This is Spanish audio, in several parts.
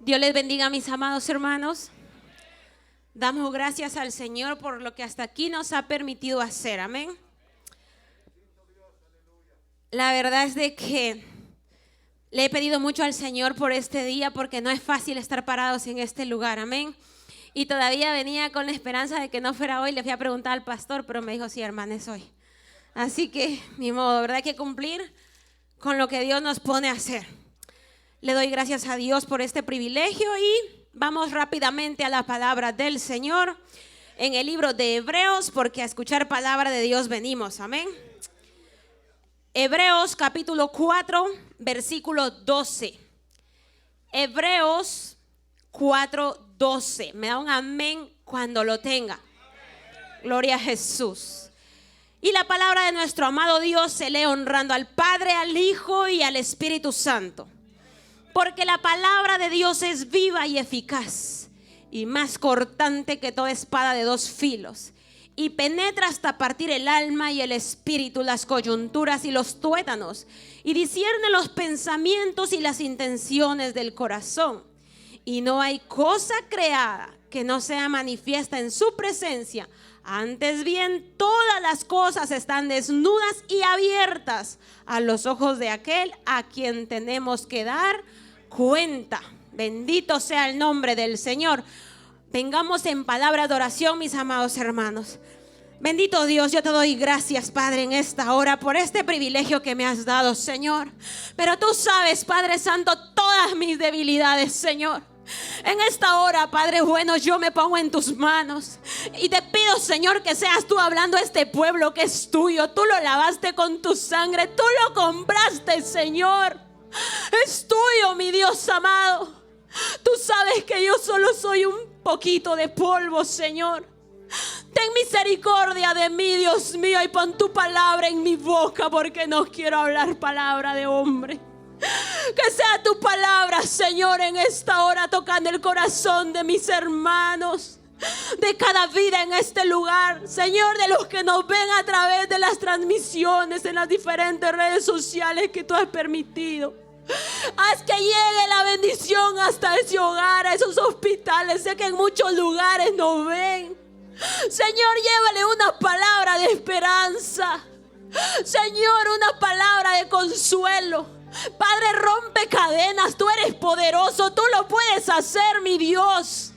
Dios les bendiga, mis amados hermanos. Damos gracias al Señor por lo que hasta aquí nos ha permitido hacer. Amén. La verdad es de que le he pedido mucho al Señor por este día, porque no es fácil estar parados en este lugar. Amén. Y todavía venía con la esperanza de que no fuera hoy. Le fui a preguntar al pastor, pero me dijo, sí, hermana, es hoy. Así que, ni modo, ¿verdad? Hay que cumplir con lo que Dios nos pone a hacer. Le doy gracias a Dios por este privilegio y vamos rápidamente a la palabra del Señor en el libro de Hebreos, porque a escuchar palabra de Dios venimos. Amén. Hebreos capítulo 4, versículo 12. Hebreos 4, 12. Me da un amén cuando lo tenga. Gloria a Jesús. Y la palabra de nuestro amado Dios se lee honrando al Padre, al Hijo y al Espíritu Santo. Porque la palabra de Dios es viva y eficaz y más cortante que toda espada de dos filos, y penetra hasta partir el alma y el espíritu, las coyunturas y los tuétanos, y discierne los pensamientos y las intenciones del corazón. Y no hay cosa creada que no sea manifiesta en su presencia. Antes bien, todas las cosas están desnudas y abiertas a los ojos de aquel a quien tenemos que dar cuenta. Bendito sea el nombre del Señor. Vengamos en palabra de oración, mis amados hermanos. Bendito Dios, yo te doy gracias, Padre, en esta hora por este privilegio que me has dado, Señor. Pero tú sabes, Padre Santo, todas mis debilidades, Señor. En esta hora, Padre bueno, yo me pongo en tus manos y te pido, Señor, que seas tú hablando a este pueblo que es tuyo. Tú lo lavaste con tu sangre, tú lo compraste, Señor. Es tuyo, mi Dios amado. Tú sabes que yo solo soy un poquito de polvo, Señor. Ten misericordia de mí, Dios mío, y pon tu palabra en mi boca, porque no quiero hablar palabra de hombre. Que sea tu palabra, Señor, en esta hora tocando el corazón de mis hermanos, de cada vida en este lugar, Señor, de los que nos ven a través de las transmisiones en las diferentes redes sociales que tú has permitido. Haz que llegue la bendición hasta ese hogar, a esos hospitales. Sé que en muchos lugares nos ven. Señor, llévale una palabra de esperanza, Señor, una palabra de consuelo. Padre, rompe cadenas. Tú eres poderoso, tú lo puedes hacer, mi Dios.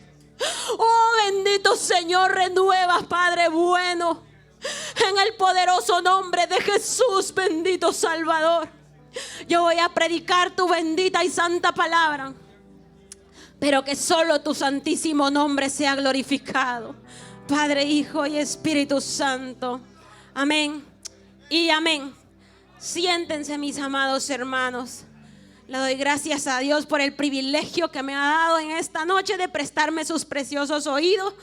Oh, bendito Señor, renueva, Padre bueno, en el poderoso nombre de Jesús, bendito Salvador. Yo voy a predicar tu bendita y santa palabra, pero que solo tu santísimo nombre sea glorificado, Padre, Hijo y Espíritu Santo. Amén y amén. Siéntense, mis amados hermanos. Le doy gracias a Dios por el privilegio que me ha dado en esta noche de prestarme sus preciosos oídos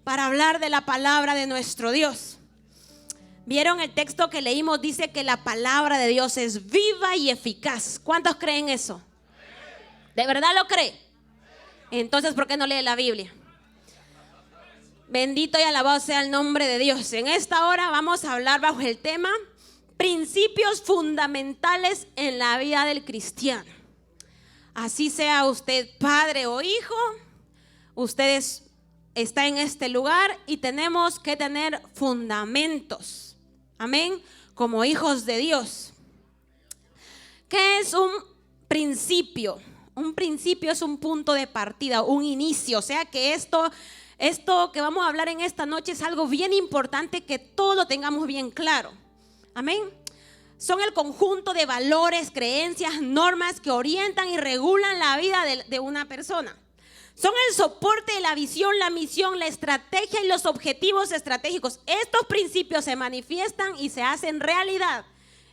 para hablar de la palabra de nuestro Dios. ¿Vieron el texto que leímos? Dice que la palabra de Dios es viva y eficaz. ¿Cuántos creen eso? ¿De verdad lo cree? Entonces, ¿por qué no lee la Biblia? Bendito y alabado sea el nombre de Dios. En esta hora vamos a hablar bajo el tema principios fundamentales en la vida del cristiano. Así sea usted padre o hijo, usted está en este lugar y tenemos que tener fundamentos. Amén. Como hijos de Dios. ¿Qué es un principio? Un principio es un punto de partida, un inicio. O sea que esto que vamos a hablar en esta noche es algo bien importante, que todo lo tengamos bien claro. Amén. Son el conjunto de valores, creencias, normas que orientan y regulan la vida de una persona. Son el soporte de la visión, la misión, la estrategia y los objetivos estratégicos. Estos principios se manifiestan y se hacen realidad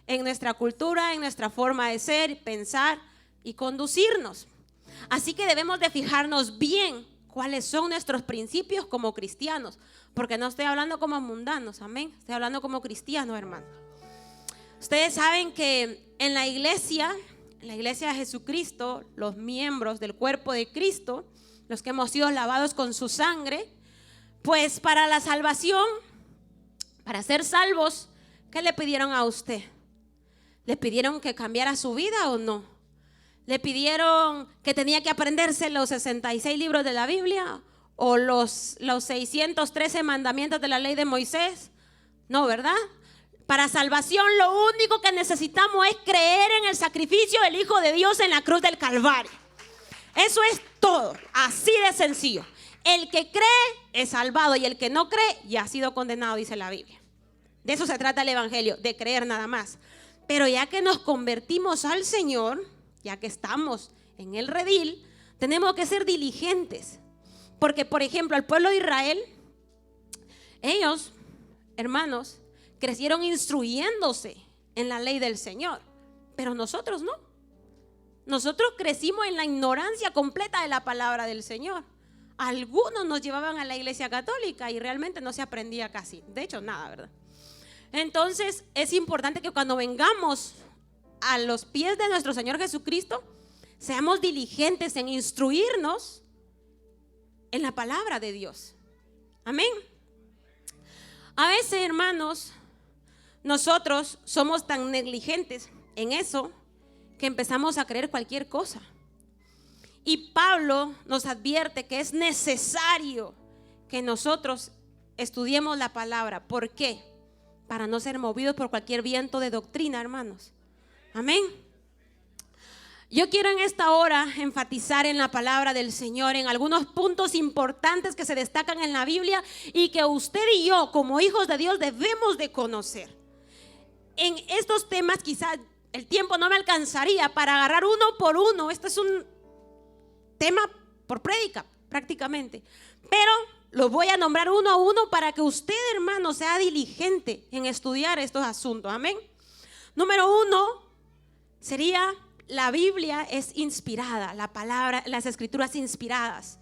en nuestra cultura, en nuestra forma de ser, pensar y conducirnos. Así que debemos de fijarnos bien cuáles son nuestros principios como cristianos, porque no estoy hablando como mundanos, amén. Estoy hablando como cristianos, hermano. Ustedes saben que en la iglesia de Jesucristo, los miembros del cuerpo de Cristo, los que hemos sido lavados con su sangre, pues para la salvación, para ser salvos, ¿qué le pidieron a usted? ¿Le pidieron que cambiara su vida o no? Le pidieron que tenía que aprenderse los 66 libros de la Biblia o los 613 mandamientos de la ley de Moisés. No, ¿verdad? Para salvación lo único que necesitamos es creer en el sacrificio del Hijo de Dios en la cruz del Calvario. Eso es todo, así de sencillo. El que cree es salvado y el que no cree ya ha sido condenado, dice la Biblia. De eso se trata el evangelio, de creer nada más. Pero ya que nos convertimos al Señor, ya que estamos en el redil, tenemos que ser diligentes. Porque, por ejemplo, el pueblo de Israel, ellos, hermanos, crecieron instruyéndose en la ley del Señor. Pero nosotros no. Nosotros crecimos en la ignorancia completa de la palabra del Señor. Algunos nos llevaban a la iglesia católica y realmente no se aprendía casi, de hecho nada, ¿verdad? Entonces es importante que cuando vengamos a los pies de nuestro Señor Jesucristo, seamos diligentes en instruirnos en la palabra de Dios. Amén. A veces, hermanos, nosotros somos tan negligentes en eso que empezamos a creer cualquier cosa. Y Pablo nos advierte que es necesario que nosotros estudiemos la palabra. ¿Por qué? Para no ser movidos por cualquier viento de doctrina, hermanos. Amén. Yo quiero en esta hora enfatizar en la palabra del Señor, en algunos puntos importantes que se destacan en la Biblia y que usted y yo, como hijos de Dios, debemos de conocer. En estos temas quizás el tiempo no me alcanzaría para agarrar uno por uno. Este es un tema por prédica prácticamente, pero los voy a nombrar uno a uno para que usted, hermano, sea diligente en estudiar estos asuntos. Amén. Número 1 sería: la Biblia es inspirada, la palabra, las escrituras inspiradas,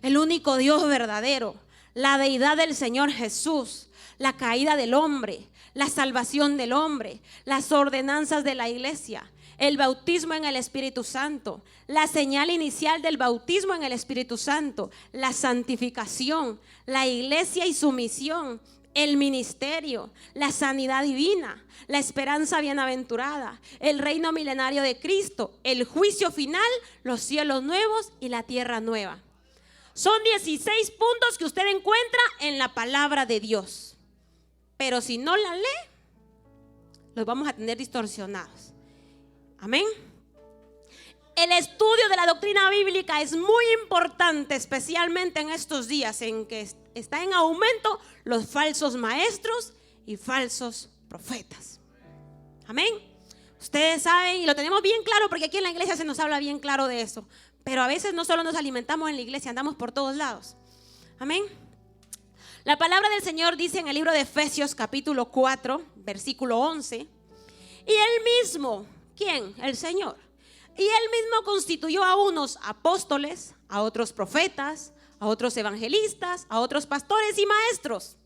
el único Dios verdadero, la deidad del Señor Jesús, la caída del hombre, la salvación del hombre, las ordenanzas de la iglesia, el bautismo en el Espíritu Santo, la señal inicial del bautismo en el Espíritu Santo, la santificación, la iglesia y su misión, el ministerio, la sanidad divina, la esperanza bienaventurada, el reino milenario de Cristo, el juicio final, los cielos nuevos y la tierra nueva. Son 16 puntos que usted encuentra en la palabra de Dios. Pero si no la lee, los vamos a tener distorsionados. Amén. El estudio de la doctrina bíblica es muy importante, especialmente en estos días en que está en aumento los falsos maestros y falsos profetas. Amén. Ustedes saben y lo tenemos bien claro porque aquí en la iglesia se nos habla bien claro de eso. Pero a veces no solo nos alimentamos en la iglesia, andamos por todos lados. Amén. La palabra del Señor dice en el libro de Efesios capítulo 4, versículo 11. Y Él mismo, ¿quién? El Señor. Y Él mismo constituyó a unos apóstoles, a otros profetas, a otros evangelistas, a otros pastores y maestros,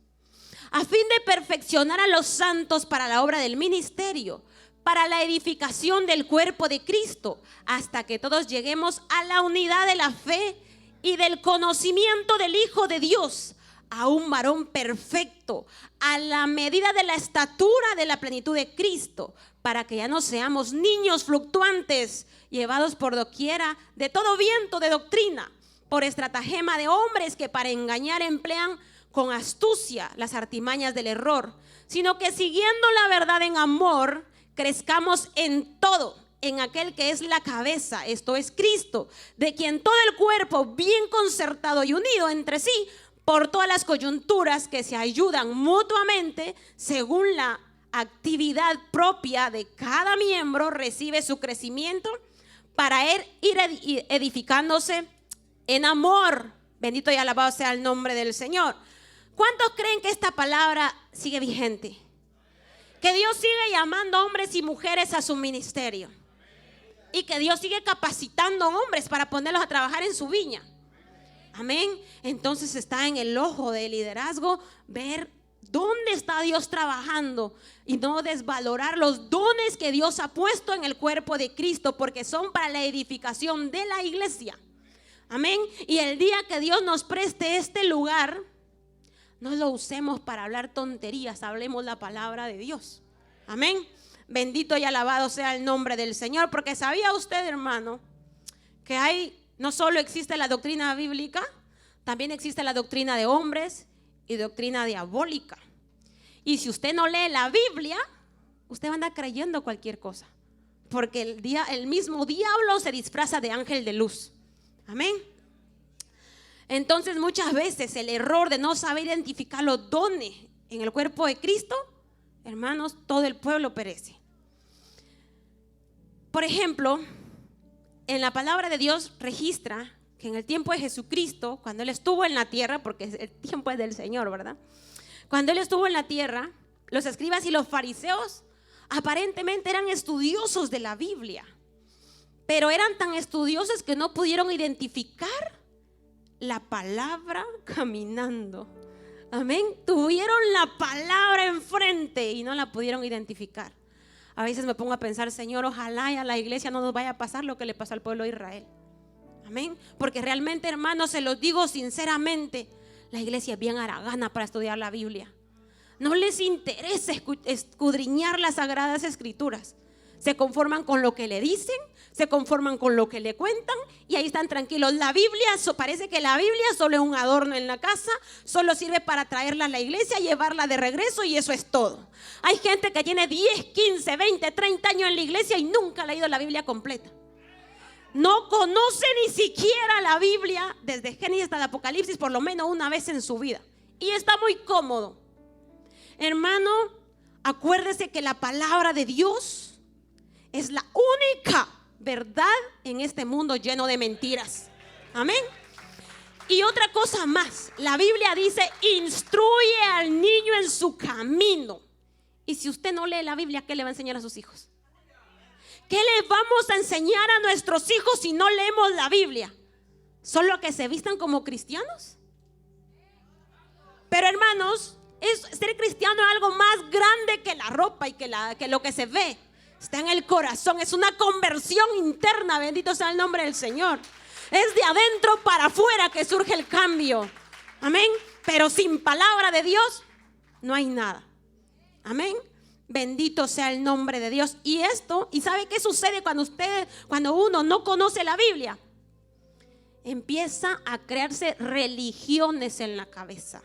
a fin de perfeccionar a los santos para la obra del ministerio, para la edificación del cuerpo de Cristo, hasta que todos lleguemos a la unidad de la fe y del conocimiento del Hijo de Dios, a un varón perfecto, a la medida de la estatura de la plenitud de Cristo, para que ya no seamos niños fluctuantes, llevados por doquiera de todo viento de doctrina, por estratagema de hombres que para engañar emplean con astucia las artimañas del error, sino que siguiendo la verdad en amor, crezcamos en todo, en aquel que es la cabeza, esto es Cristo, de quien todo el cuerpo bien concertado y unido entre sí, por todas las coyunturas que se ayudan mutuamente, según la actividad propia de cada miembro, recibe su crecimiento para ir edificándose en amor. Bendito y alabado sea el nombre del Señor. ¿Cuántos creen que esta palabra sigue vigente? Que Dios sigue llamando hombres y mujeres a su ministerio. Y que Dios sigue capacitando hombres para ponerlos a trabajar en su viña. Amén. Entonces está en el ojo del liderazgo ver dónde está Dios trabajando y no desvalorar los dones que Dios ha puesto en el cuerpo de Cristo, porque son para la edificación de la iglesia. Amén. Y el día que Dios nos preste este lugar, no lo usemos para hablar tonterías, hablemos la palabra de Dios. Amén. Bendito y alabado sea el nombre del Señor. Porque ¿sabía usted, hermano, que no solo existe la doctrina bíblica, también existe la doctrina de hombres y doctrina diabólica? Y si usted no lee la Biblia, usted va a andar creyendo cualquier cosa, porque el mismo diablo se disfraza de ángel de luz. Amén. Entonces muchas veces el error de no saber identificar los dones en el cuerpo de Cristo, hermanos, todo el pueblo perece. Por ejemplo, en la palabra de Dios registra que en el tiempo de Jesucristo, cuando Él estuvo en la tierra, porque el tiempo es del Señor, ¿verdad? Cuando Él estuvo en la tierra, los escribas y los fariseos aparentemente eran estudiosos de la Biblia, pero eran tan estudiosos que no pudieron identificar la palabra caminando. Amén. Tuvieron la palabra enfrente y no la pudieron identificar. A veces me pongo a pensar, Señor, ojalá y a la iglesia no nos vaya a pasar lo que le pasó al pueblo de Israel. Amén. Porque realmente, hermanos, se los digo sinceramente, la iglesia es bien haragana para estudiar la Biblia. No les interesa escudriñar las sagradas escrituras. Se conforman con lo que le dicen, se conforman con lo que le cuentan y ahí están tranquilos. La Biblia, parece que la Biblia solo es un adorno en la casa, solo sirve para traerla a la iglesia, llevarla de regreso y eso es todo. Hay gente que tiene 10, 15, 20, 30 años en la iglesia y nunca ha leído la Biblia completa. No conoce ni siquiera la Biblia desde Génesis hasta el Apocalipsis por lo menos una vez en su vida y está muy cómodo. Hermano, acuérdese que la palabra de Dios es la única verdad en este mundo lleno de mentiras. Amén. Y otra cosa más, la Biblia dice: instruye al niño en su camino. Y si usted no lee la Biblia, ¿qué le va a enseñar a sus hijos? ¿Qué le vamos a enseñar a nuestros hijos si no leemos la Biblia? ¿Solo que se vistan como cristianos? Pero hermanos, ser cristiano es algo más grande que la ropa y que lo que se ve. Está en el corazón, es una conversión interna, bendito sea el nombre del Señor. Es de adentro para afuera que surge el cambio. Amén. Pero sin palabra de Dios no hay nada. Amén. Bendito sea el nombre de Dios. ¿Y sabe qué sucede cuando uno no conoce la Biblia? Empieza a crearse religiones en la cabeza.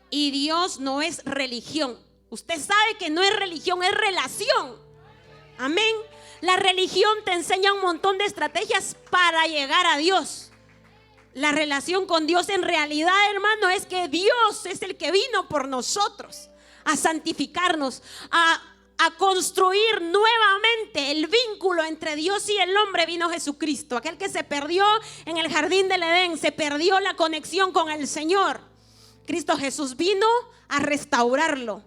Y Dios no es religión. Usted sabe que no es religión, es relación. Amén. La religión te enseña un montón de estrategias para llegar a Dios. La relación con Dios en realidad, hermano, es que Dios es el que vino por nosotros a santificarnos, a construir nuevamente el vínculo entre Dios y el hombre. Vino Jesucristo, aquel que se perdió en el jardín del Edén, se perdió la conexión con el Señor. Cristo Jesús vino a restaurarlo.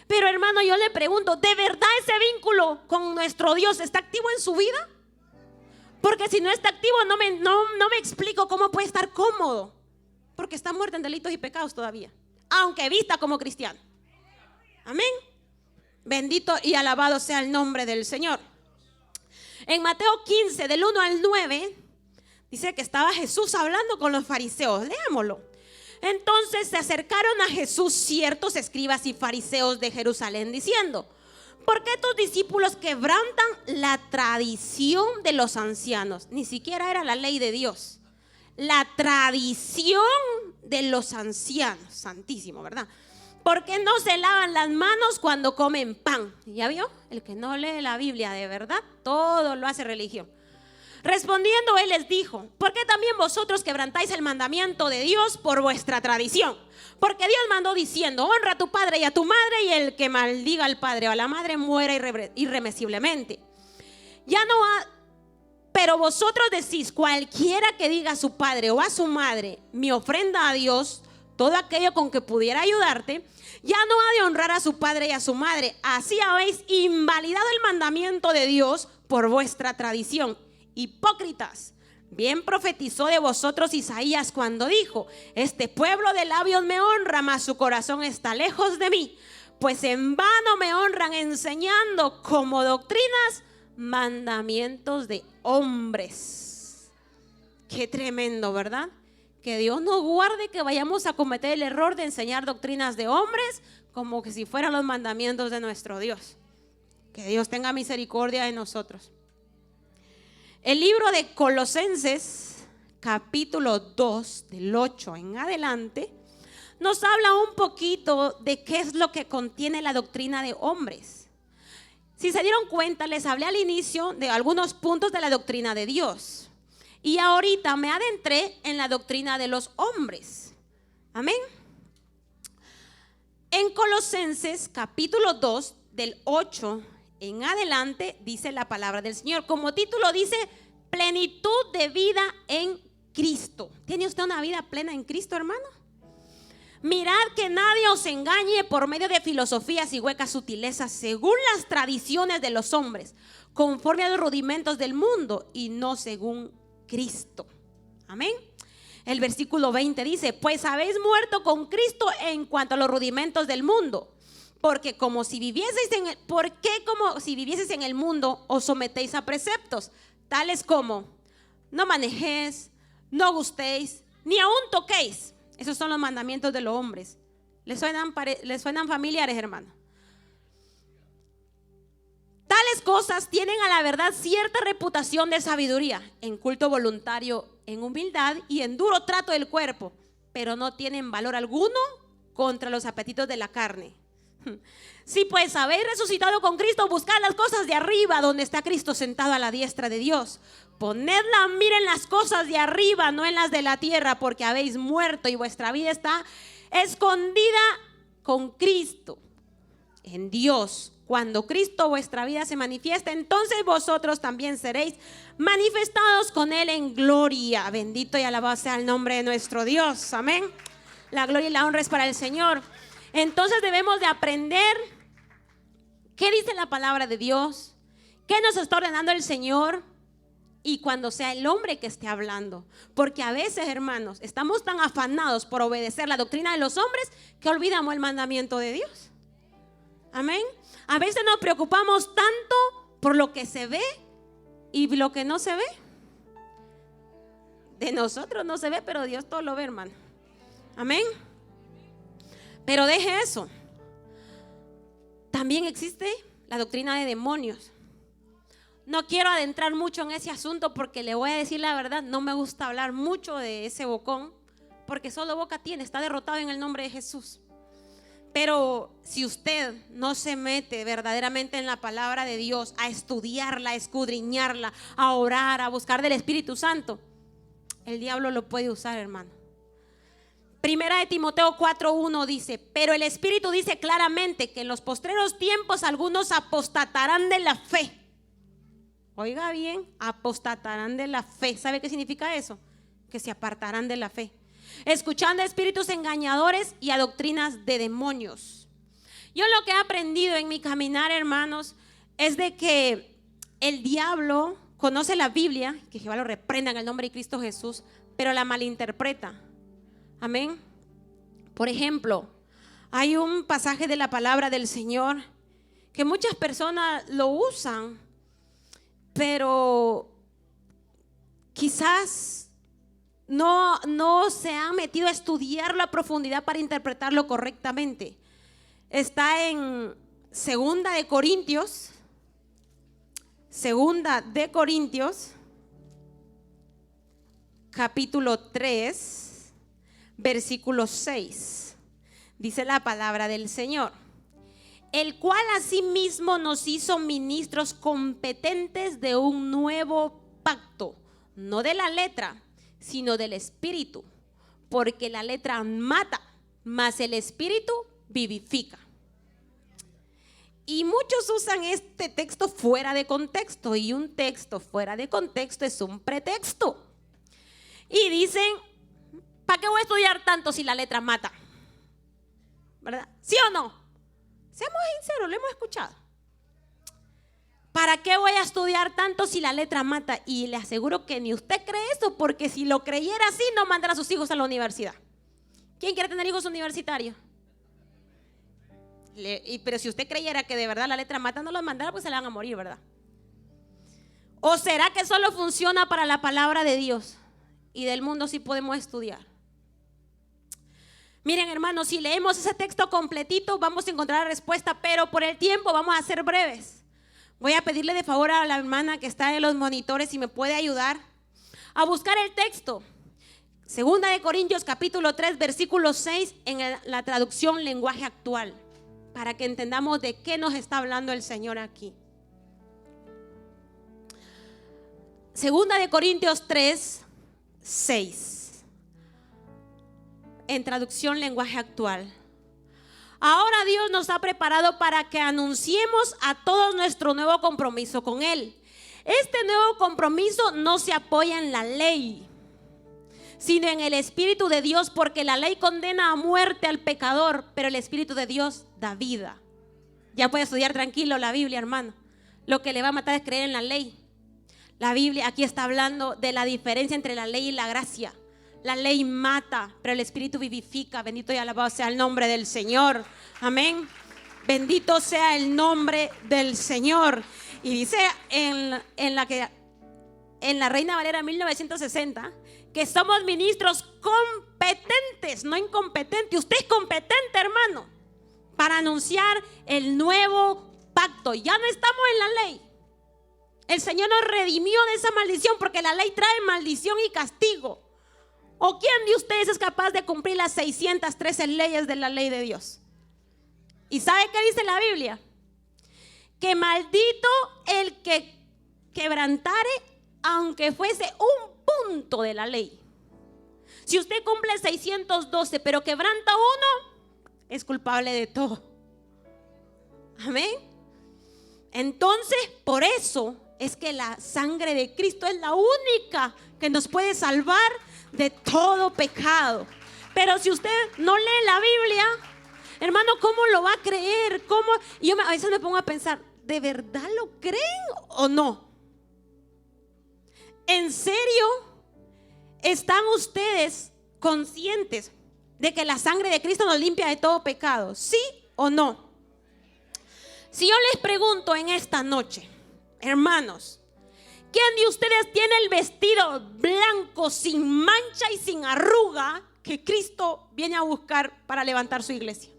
Pero hermano, yo le pregunto, ¿de verdad ese vínculo con nuestro Dios está activo en su vida? Porque si no está activo, no me explico cómo puede estar cómodo. Porque está muerto en delitos y pecados todavía, aunque vista como cristiano. Amén. Bendito y alabado sea el nombre del Señor. En Mateo 15, del 1 al 9, dice que estaba Jesús hablando con los fariseos. Leámoslo. Entonces se acercaron a Jesús ciertos escribas y fariseos de Jerusalén diciendo: ¿por qué tus discípulos quebrantan la tradición de los ancianos? Ni siquiera era la ley de Dios, la tradición de los ancianos. Santísimo, ¿verdad? ¿Por qué no se lavan las manos cuando comen pan? ¿Ya vio? El que no lee la Biblia de verdad, todo lo hace religión. Respondiendo él les dijo: ¿por qué también vosotros quebrantáis el mandamiento de Dios por vuestra tradición? Porque Dios mandó diciendo: honra a tu padre y a tu madre, y el que maldiga al padre o a la madre muera irremisiblemente. Pero vosotros decís: cualquiera que diga a su padre o a su madre, mi ofrenda a Dios, todo aquello con que pudiera ayudarte, ya no ha de honrar a su padre y a su madre. Así habéis invalidado el mandamiento de Dios por vuestra tradición. Hipócritas, bien profetizó de vosotros Isaías cuando dijo: este pueblo de labios me honra, mas su corazón está lejos de mí, pues en vano me honran enseñando como doctrinas mandamientos de hombres. Qué tremendo, ¿verdad? Que Dios nos guarde que vayamos a cometer el error de enseñar doctrinas de hombres como que si fueran los mandamientos de nuestro Dios. Que Dios tenga misericordia de nosotros. El libro de Colosenses, capítulo 2, del 8 en adelante, nos habla un poquito de qué es lo que contiene la doctrina de hombres. Si se dieron cuenta, les hablé al inicio de algunos puntos de la doctrina de Dios. Y ahorita me adentré en la doctrina de los hombres. Amén. En Colosenses capítulo 2 del 8 en adelante dice la palabra del Señor. Como título dice plenitud de vida en Cristo. ¿Tiene usted una vida plena en Cristo, hermano? Mirad que nadie os engañe por medio de filosofías y huecas sutilezas según las tradiciones de los hombres, conforme a los rudimentos del mundo y no según Cristo. Amén. El versículo 20 dice: pues habéis muerto con Cristo en cuanto a los rudimentos del mundo, porque como si vivieseis en el mundo os sometéis a preceptos, tales como no manejéis, no gustéis, ni aun toquéis. Esos son los mandamientos de los hombres. ¿Les suenan familiares, hermano? Tales cosas tienen a la verdad cierta reputación de sabiduría, en culto voluntario, en humildad y en duro trato del cuerpo, pero no tienen valor alguno contra los apetitos de la carne. Si pues habéis resucitado con Cristo, buscad las cosas de arriba, donde está Cristo sentado a la diestra de Dios. Poned la mira en las cosas de arriba, no en las de la tierra, porque habéis muerto y vuestra vida está escondida con Cristo en Dios. Cuando Cristo vuestra vida se manifiesta, entonces vosotros también seréis manifestados con Él en gloria. Bendito y alabado sea el nombre de nuestro Dios. Amén. La gloria y la honra es para el Señor. Entonces debemos de aprender qué dice la palabra de Dios, qué nos está ordenando el Señor, y cuando sea el hombre que esté hablando. Porque a veces, hermanos, estamos tan afanados por obedecer la doctrina de los hombres que olvidamos el mandamiento de Dios. Amén. A veces nos preocupamos tanto por lo que se ve y lo que no se ve. De nosotros no se ve, pero Dios todo lo ve, hermano. Amén. Pero deje eso. También existe la doctrina de demonios. No quiero adentrar mucho en ese asunto porque le voy a decir la verdad, no me gusta hablar mucho de ese bocón, porque solo boca tiene, está derrotado en el nombre de Jesús. Pero si usted no se mete verdaderamente en la palabra de Dios, a estudiarla, a escudriñarla, a orar, a buscar del Espíritu Santo, el diablo lo puede usar, hermano. Primera de Timoteo 4:1 dice: pero el Espíritu dice claramente que en los postreros tiempos algunos apostatarán de la fe. Oiga bien, apostatarán de la fe. ¿Sabe qué significa eso? Que se apartarán de la fe, escuchando a espíritus engañadores y a doctrinas de demonios. Yo lo que he aprendido en mi caminar, hermanos, es de que el diablo conoce la Biblia, que Jehová lo reprenda en el nombre de Cristo Jesús, pero la malinterpreta. Amén. Por ejemplo, hay un pasaje de la palabra del Señor que muchas personas lo usan, pero quizás no se han metido a estudiarlo a profundidad para interpretarlo correctamente. Está en Segunda de Corintios, capítulo 3, versículo 6. Dice la palabra del Señor: el cual asimismo nos hizo ministros competentes de un nuevo pacto, no de la letra, sino del Espíritu, porque la letra mata, mas el Espíritu vivifica. Y muchos usan este texto fuera de contexto, y un texto fuera de contexto es un pretexto. Y dicen: ¿para qué voy a estudiar tanto si la letra mata? ¿Verdad? ¿Sí o no? Seamos sinceros, lo hemos escuchado. ¿Para qué voy a estudiar tanto si la letra mata? Y le aseguro que ni usted cree eso, porque si lo creyera así, no mandará a sus hijos a la universidad. ¿Quién quiere tener hijos universitarios? Pero si usted creyera que de verdad la letra mata, no los mandara, pues se le van a morir, ¿verdad? ¿O será que solo funciona para la palabra de Dios y del mundo sí podemos estudiar? Miren, hermanos, si leemos ese texto completito vamos a encontrar la respuesta, pero por el tiempo vamos a ser breves. Voy a pedirle de favor a la hermana que está en los monitores si me puede ayudar a buscar el texto. Segunda de Corintios capítulo 3 versículo 6 en la traducción lenguaje actual, para que entendamos de qué nos está hablando el Señor aquí. Segunda de Corintios 3, 6 en traducción lenguaje actual. Ahora Dios nos ha preparado para que anunciemos a todos nuestro nuevo compromiso con Él. Este nuevo compromiso no se apoya en la ley, sino en el Espíritu de Dios, porque la ley condena a muerte al pecador, pero el Espíritu de Dios da vida. Ya puede estudiar tranquilo la Biblia, hermano. Lo que le va a matar es creer en la ley. La Biblia aquí está hablando de la diferencia entre la ley y la gracia. La ley mata, pero el Espíritu vivifica. Bendito y alabado sea el nombre del Señor. Amén. Bendito sea el nombre del Señor. Y dice en la Reina Valera 1960 que somos ministros competentes, no incompetentes. Usted es competente, hermano, para anunciar el nuevo pacto. Ya no estamos en la ley. El Señor nos redimió de esa maldición, porque la ley trae maldición y castigo. ¿O quién de ustedes es capaz de cumplir las 613 leyes de la ley de Dios? ¿Y sabe qué dice la Biblia? Que maldito el que quebrantare, aunque fuese un punto de la ley. Si usted cumple 612 pero quebranta uno, es culpable de todo. Amén. Entonces, por eso es que la sangre de Cristo es la única que nos puede salvar de todo pecado. Pero si usted no lee la Biblia, hermano, ¿cómo lo va a creer? ¿Cómo? Y yo a veces me pongo a pensar, ¿de verdad lo creen o no? ¿En serio están ustedes conscientes de que la sangre de Cristo nos limpia de todo pecado? ¿Sí o no? Si yo les pregunto en esta noche, hermanos, ¿quién de ustedes tiene el vestido blanco, sin mancha y sin arruga, que Cristo viene a buscar para levantar su iglesia?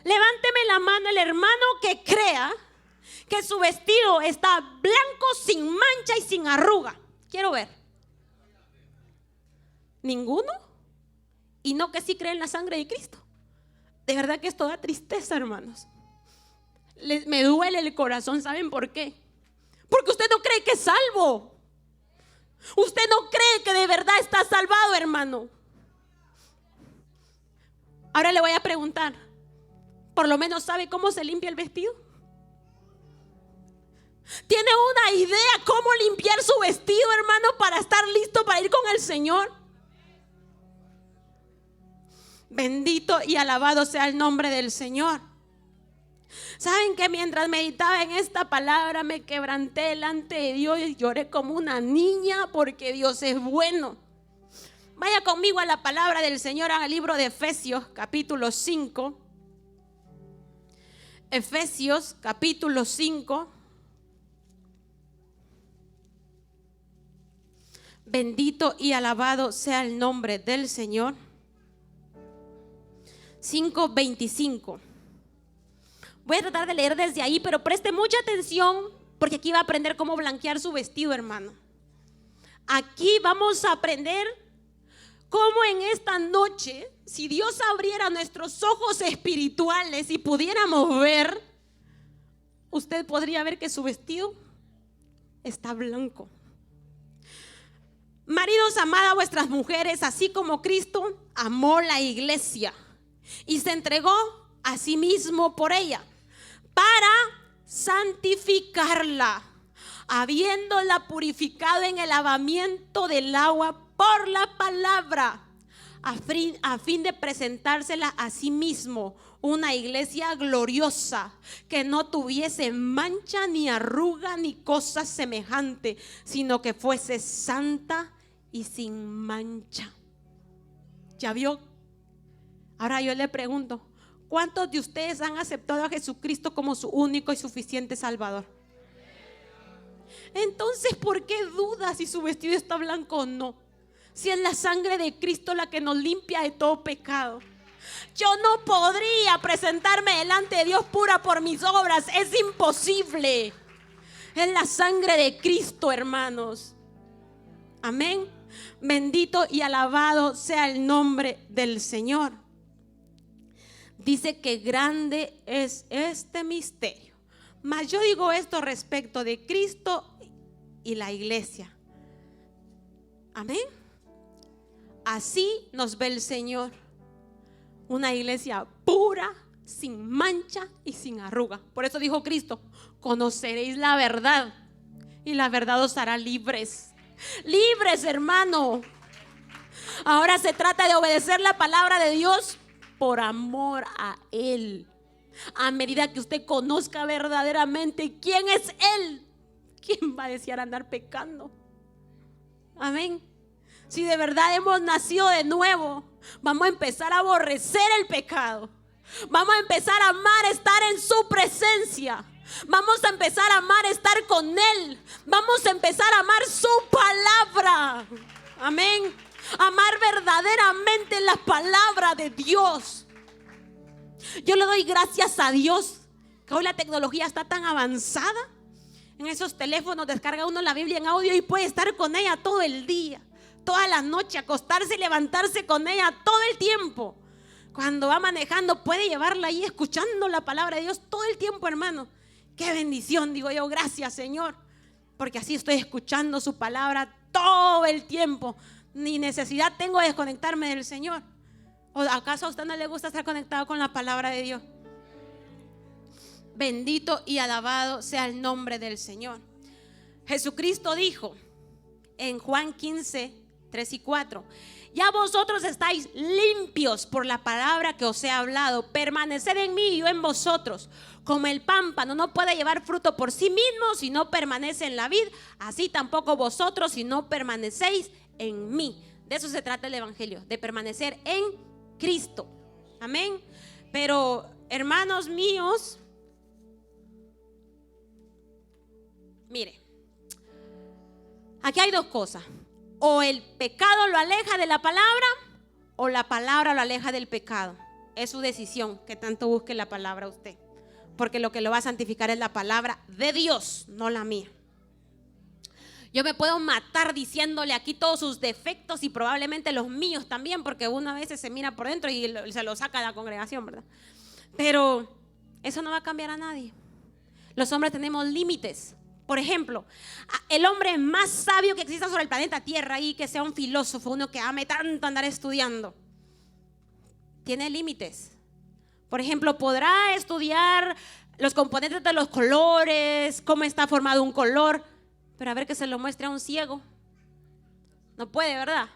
Levánteme la mano el hermano que crea que su vestido está blanco, sin mancha y sin arruga. Quiero ver. ¿Ninguno? Y no que sí creen en la sangre de Cristo. De verdad que esto da tristeza, hermanos. Me duele el corazón. ¿Saben por qué? Porque usted no cree que es salvo. Usted no cree que de verdad está salvado, hermano. Ahora le voy a preguntar, ¿por lo menos sabe cómo se limpia el vestido? ¿Tiene una idea cómo limpiar su vestido, hermano, para estar listo para ir con el Señor? Bendito y alabado sea el nombre del Señor. ¿Saben que mientras meditaba en esta palabra me quebranté delante de Dios y lloré como una niña, porque Dios es bueno? Vaya conmigo a la palabra del Señor, al libro de Efesios capítulo 5. Efesios capítulo 5. Bendito y alabado sea el nombre del Señor. 5:25. Voy a tratar de leer desde ahí, pero preste mucha atención, porque aquí va a aprender cómo blanquear su vestido, hermano. Aquí vamos a aprender cómo en esta noche, si Dios abriera nuestros ojos espirituales y pudiéramos ver, usted podría ver que su vestido está blanco. Maridos, amad a vuestras mujeres, así como Cristo amó la iglesia y se entregó a sí mismo por ella, para santificarla, habiéndola purificado en el lavamiento del agua por la palabra, a fin de presentársela a sí mismo una iglesia gloriosa, que no tuviese mancha ni arruga ni cosa semejante, sino que fuese santa y sin mancha. ¿Ya vio? Ahora yo le pregunto, ¿cuántos de ustedes han aceptado a Jesucristo como su único y suficiente Salvador? Entonces, ¿por qué duda si su vestido está blanco o no? Si es la sangre de Cristo la que nos limpia de todo pecado. Yo no podría presentarme delante de Dios pura por mis obras. Es imposible. Es la sangre de Cristo, hermanos. Amén. Bendito y alabado sea el nombre del Señor. Dice que grande es este misterio. Mas yo digo esto respecto de Cristo y la iglesia. Amén. Así nos ve el Señor. Una iglesia pura, sin mancha y sin arruga. Por eso dijo Cristo: conoceréis la verdad y la verdad os hará libres. Libres, hermano. Ahora se trata de obedecer la palabra de Dios por amor a Él. A medida que usted conozca verdaderamente quién es Él, ¿quién va a desear andar pecando? Amén. Si de verdad hemos nacido de nuevo, vamos a empezar a aborrecer el pecado. Vamos a empezar a amar estar en su presencia. Vamos a empezar a amar estar con Él. Vamos a empezar a amar su palabra. Amén. Amar verdaderamente la palabra de Dios. Yo le doy gracias a Dios que hoy la tecnología está tan avanzada. En esos teléfonos descarga uno la Biblia en audio y puede estar con ella todo el día, toda la noche, acostarse y levantarse con ella todo el tiempo. Cuando va manejando puede llevarla ahí escuchando la palabra de Dios todo el tiempo, hermano. Qué bendición, digo yo, gracias Señor, porque así estoy escuchando su palabra todo el tiempo. Ni necesidad tengo de desconectarme del Señor. ¿O acaso a usted no le gusta estar conectado con la palabra de Dios? Bendito y alabado sea el nombre del Señor. Jesucristo dijo en Juan 15, 3 y 4: ya vosotros estáis limpios por la palabra que os he hablado. Permaneced en mí y yo en vosotros. Como el pámpano no puede llevar fruto por sí mismo si no permanece en la vid, así tampoco vosotros si no permanecéis en mí. De eso se trata el evangelio, de permanecer en Cristo. Amén. Pero hermanos míos, mire, aquí hay dos cosas: o el pecado lo aleja de la palabra, o la palabra lo aleja del pecado. Es su decisión que tanto busque la palabra usted, porque lo que lo va a santificar es la palabra de Dios, no la mía. Yo me puedo matar diciéndole aquí todos sus defectos y probablemente los míos también, porque uno a veces se mira por dentro y se lo saca de la congregación, ¿verdad? Pero eso no va a cambiar a nadie. Los hombres tenemos límites. Por ejemplo, el hombre más sabio que exista sobre el planeta Tierra, y que sea un filósofo, uno que ame tanto andar estudiando, tiene límites. Por ejemplo, podrá estudiar los componentes de los colores, cómo está formado un color, pero a ver que se lo muestre a un ciego. No puede, ¿verdad?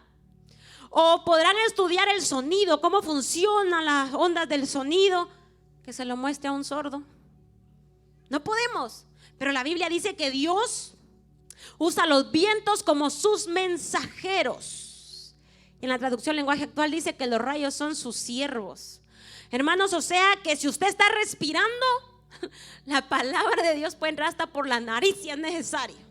O podrán estudiar el sonido, cómo funcionan las ondas del sonido, que se lo muestre a un sordo. No podemos. Pero la Biblia dice que Dios usa los vientos como sus mensajeros. En la traducción lenguaje actual dice que los rayos son sus siervos. Hermanos, o sea que si usted está respirando, la palabra de Dios puede entrar hasta por la nariz si es necesario.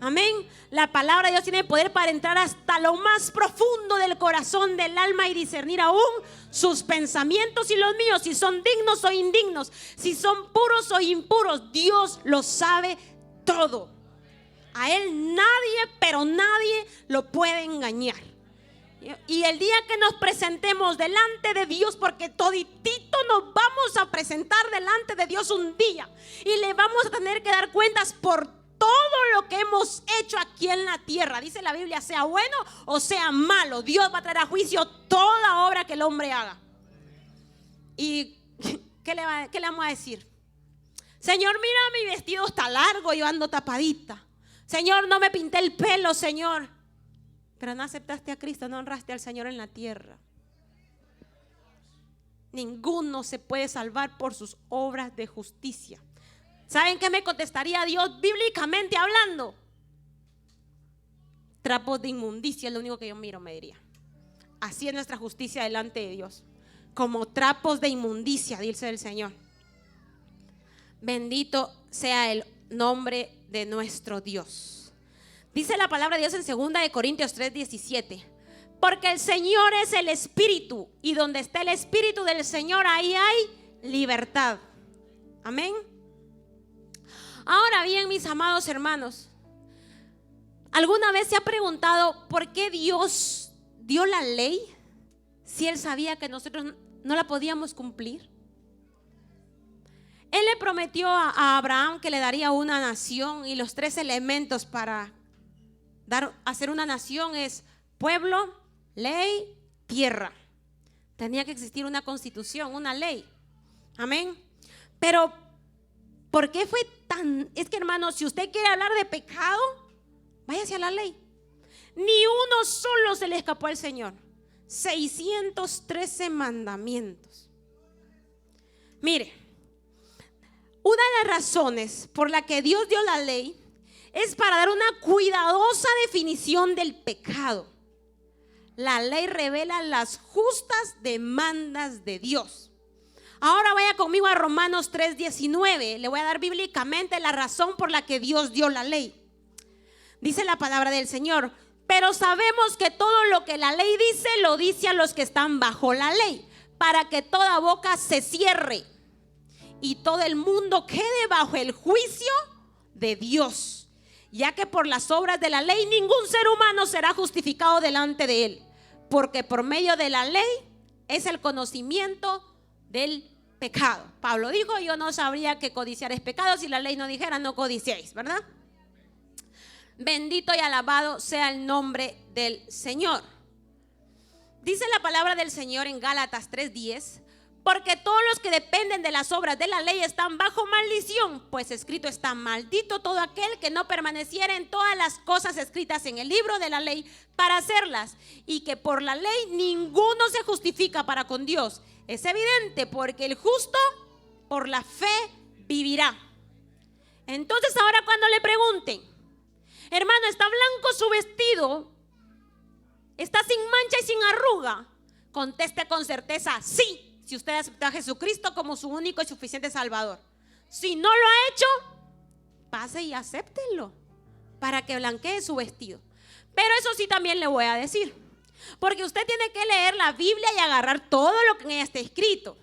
Amén. La palabra de Dios tiene poder para entrar hasta lo más profundo del corazón, del alma, y discernir aún sus pensamientos y los míos, si son dignos o indignos, si son puros o impuros. Dios lo sabe todo. A Él nadie, pero nadie lo puede engañar. Y el día que nos presentemos delante de Dios, porque toditito nos vamos a presentar delante de Dios un día, y le vamos a tener que dar cuentas por todo lo que hemos hecho aquí en la tierra. Dice la Biblia, sea bueno o sea malo, Dios va a traer a juicio toda obra que el hombre haga. ¿Y qué le vamos a decir? Señor, mira, mi vestido está largo, yo ando tapadita. Señor, no me pinté el pelo, Señor. Pero no aceptaste a Cristo, no honraste al Señor en la tierra. Ninguno se puede salvar por sus obras de justicia. ¿Saben qué me contestaría Dios bíblicamente hablando? Trapos de inmundicia es lo único que yo miro, me diría. Así es nuestra justicia delante de Dios, como trapos de inmundicia, dice el Señor. Bendito sea el nombre de nuestro Dios. Dice la palabra de Dios en 2 Corintios 3:17: porque el Señor es el Espíritu, y donde está el Espíritu del Señor, ahí hay libertad. Amén. Ahora bien, mis amados hermanos, ¿alguna vez se ha preguntado por qué Dios dio la ley si Él sabía que nosotros no la podíamos cumplir? Él le prometió a Abraham que le daría una nación, y los 3 elementos para hacer una nación es pueblo, ley, tierra. Tenía que existir una constitución, una ley. Amén. Pero ¿por qué fue tan? Es que, hermanos, si usted quiere hablar de pecado, váyase a la ley. Ni uno solo se le escapó al Señor. 613 mandamientos. Mire, una de las razones por la que Dios dio la ley es para dar una cuidadosa definición del pecado. La ley revela las justas demandas de Dios. Ahora vaya conmigo a Romanos 3:19. Le voy a dar bíblicamente la razón por la que Dios dio la ley. Dice la palabra del Señor: pero sabemos que todo lo que la ley dice, lo dice a los que están bajo la ley, para que toda boca se cierre y todo el mundo quede bajo el juicio de Dios, ya que por las obras de la ley ningún ser humano será justificado delante de Él, porque por medio de la ley es el conocimiento del pecado. Pablo dijo: yo no sabría que codiciar es pecado si la ley no dijera no codiciéis, ¿verdad? Bendito y alabado sea el nombre del Señor. Dice la palabra del Señor en Gálatas 3:10: porque todos los que dependen de las obras de la ley están bajo maldición, pues escrito está: maldito todo aquel que no permaneciera en todas las cosas escritas en el libro de la ley para hacerlas. Y que por la ley ninguno se justifica para con Dios. Es evidente, porque el justo por la fe vivirá. Entonces, ahora cuando le pregunten: hermano, ¿está blanco su vestido? ¿Está sin mancha y sin arruga? Conteste con certeza: sí, si usted acepta a Jesucristo como su único y suficiente Salvador. Si no lo ha hecho, pase y acéptenlo para que blanquee su vestido. Pero eso sí también le voy a decir, porque usted tiene que leer la Biblia y agarrar todo lo que en ella está escrito.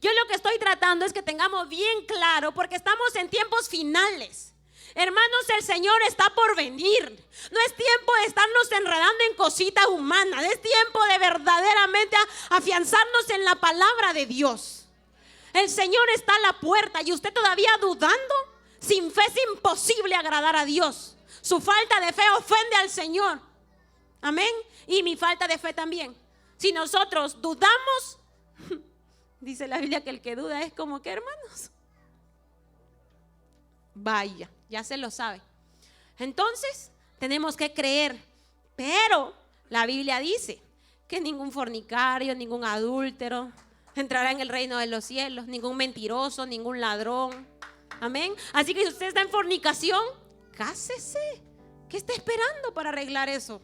Yo lo que estoy tratando es que tengamos bien claro, porque estamos en tiempos finales. Hermanos, el Señor está por venir. No es tiempo de estarnos enredando en cositas humanas. Es tiempo de verdaderamente afianzarnos en la palabra de Dios. El Señor está a la puerta y usted todavía dudando. Sin fe es imposible agradar a Dios. Su falta de fe ofende al Señor. Amén. Y mi falta de fe también. Si nosotros dudamos, dice la Biblia que el que duda es como que, hermanos, vaya, ya se lo sabe. Entonces tenemos que creer. Pero la Biblia dice que ningún fornicario, ningún adúltero entrará en el reino de los cielos, ningún mentiroso, ningún ladrón. Amén. Así que si usted está en fornicación, cásese. ¿Qué está esperando para arreglar eso?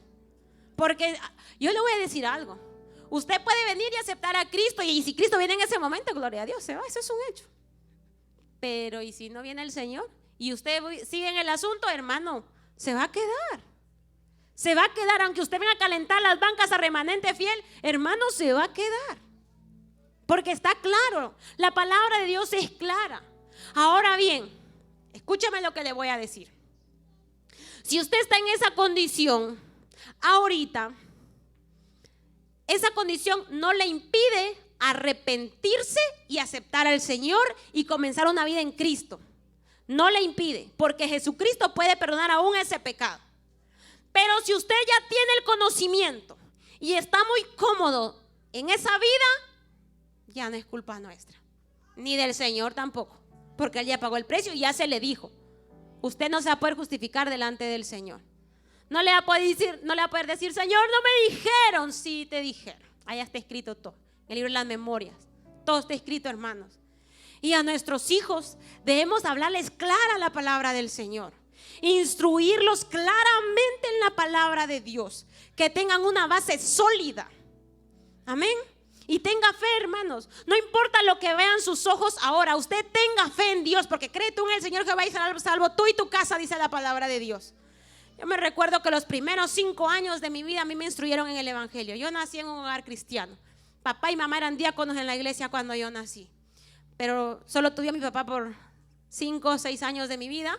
Porque yo le voy a decir algo. Usted puede venir y aceptar a Cristo, y si Cristo viene en ese momento, gloria a Dios, se va, eso es un hecho. Pero ¿y si no viene el Señor? Y usted sigue en el asunto, hermano, se va a quedar. Se va a quedar, aunque usted venga a calentar las bancas a remanente fiel, hermano, se va a quedar. Porque está claro, la palabra de Dios es clara. Ahora bien, escúchame lo que le voy a decir. Si usted está en esa condición ahorita, esa condición no le impide arrepentirse y aceptar al Señor y comenzar una vida en Cristo. No le impide, porque Jesucristo puede perdonar aún ese pecado. Pero si usted ya tiene el conocimiento y está muy cómodo en esa vida, ya no es culpa nuestra, ni del Señor tampoco, porque Él ya pagó el precio y ya se le dijo: usted no se va a poder justificar delante del Señor. No le va a poder decir: Señor, no me dijeron. Sí te dijeron. Allá está escrito todo, en el libro de las memorias. Todo está escrito, hermanos. Y a nuestros hijos debemos hablarles clara la palabra del Señor, instruirlos claramente en la palabra de Dios, que tengan una base sólida. Amén. Y tenga fe, hermanos. No importa lo que vean sus ojos ahora, usted tenga fe en Dios, porque cree tú en el Señor Jehová y serás salvo tú y tu casa, dice la palabra de Dios. Yo me recuerdo que los primeros 5 años de mi vida a mí me instruyeron en el evangelio. Yo nací en un hogar cristiano. Papá y mamá eran diáconos en la iglesia cuando yo nací, pero solo tuve a mi papá por 5 o 6 años de mi vida.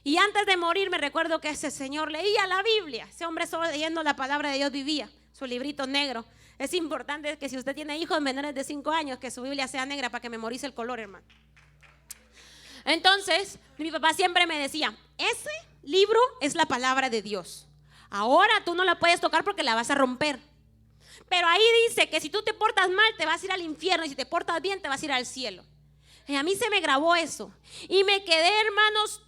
Y antes de morir me recuerdo que ese señor leía la Biblia. Ese hombre solo leyendo la palabra de Dios vivía, su librito negro. Es importante que si usted tiene hijos menores de 5 años, que su Biblia sea negra para que memorice el color, hermano. Entonces, mi papá siempre me decía, ese libro es la palabra de Dios. Ahora tú no la puedes tocar porque la vas a romper. Pero ahí dice que si tú te portas mal te vas a ir al infierno y si te portas bien te vas a ir al cielo. Y a mí se me grabó eso. Y me quedé, hermanos,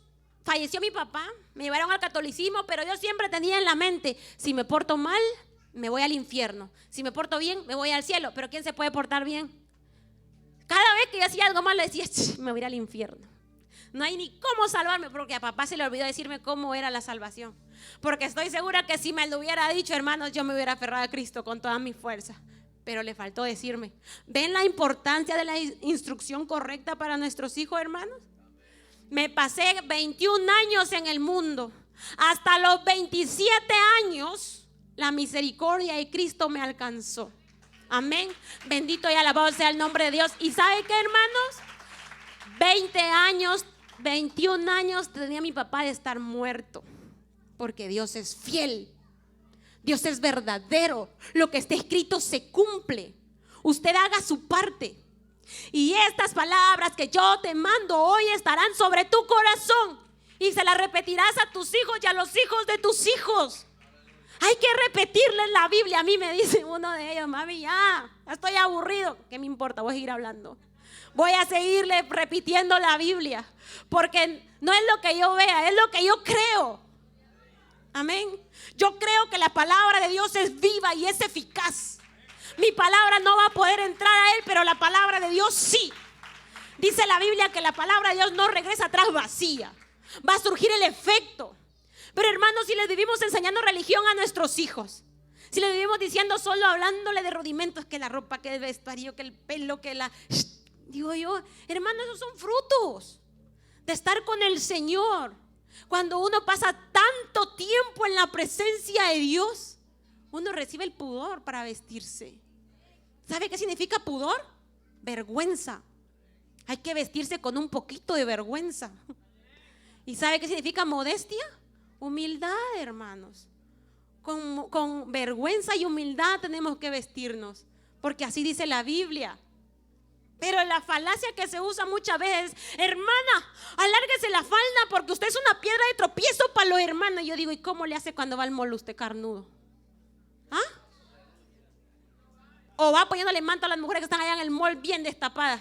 falleció mi papá, me llevaron al catolicismo, pero yo siempre tenía en la mente, si me porto mal, me voy al infierno. Si me porto bien, me voy al cielo. Pero ¿quién se puede portar bien? Cada vez que yo hacía algo mal le decía, me voy a ir al infierno. No hay ni cómo salvarme, porque a papá se le olvidó decirme cómo era la salvación. Porque estoy segura que si me lo hubiera dicho, hermanos, yo me hubiera aferrado a Cristo con toda mi fuerza. Pero le faltó decirme. ¿Ven la importancia de la instrucción correcta para nuestros hijos, hermanos? Me pasé 21 años en el mundo. Hasta los 27 años, la misericordia de Cristo me alcanzó. Amén. Bendito y alabado sea el nombre de Dios. ¿Y sabe qué, hermanos? 21 años tenía mi papá de estar muerto. Porque Dios es fiel. Dios es verdadero. Lo que está escrito se cumple. Usted haga su parte. Y estas palabras que yo te mando hoy estarán sobre tu corazón. Y se las repetirás a tus hijos y a los hijos de tus hijos. Hay que repetirles la Biblia. A mí me dice uno de ellos, mami, ya estoy aburrido. ¿Qué me importa? Voy a seguir hablando. Voy a seguirle repitiendo la Biblia. Porque no es lo que yo vea, es lo que yo creo. Amén. Yo creo que la palabra de Dios es viva y es eficaz. Mi palabra no va a poder entrar a él, pero la palabra de Dios sí. Dice la Biblia que la palabra de Dios no regresa atrás vacía. Va a surgir el efecto. Pero hermanos, si les vivimos enseñando religión a nuestros hijos, si les vivimos diciendo solo hablándole de rudimentos, que la ropa, que el vestuario, que el pelo, que la... Digo yo, hermanos, esos son frutos de estar con el Señor. Cuando uno pasa tanto tiempo en la presencia de Dios, uno recibe el pudor para vestirse. ¿Sabe qué significa pudor? Vergüenza. Hay que vestirse con un poquito de vergüenza. ¿Y sabe qué significa modestia? Humildad, hermanos. Con vergüenza y humildad tenemos que vestirnos, porque así dice la Biblia. Pero la falacia que se usa muchas veces, hermana, alárguese la falda porque usted es una piedra de tropiezo para los hermanos. Y yo digo, ¿y cómo le hace cuando va al mall usted carnudo? ¿Ah? O va poniéndole manto a las mujeres que están allá en el mall bien destapadas.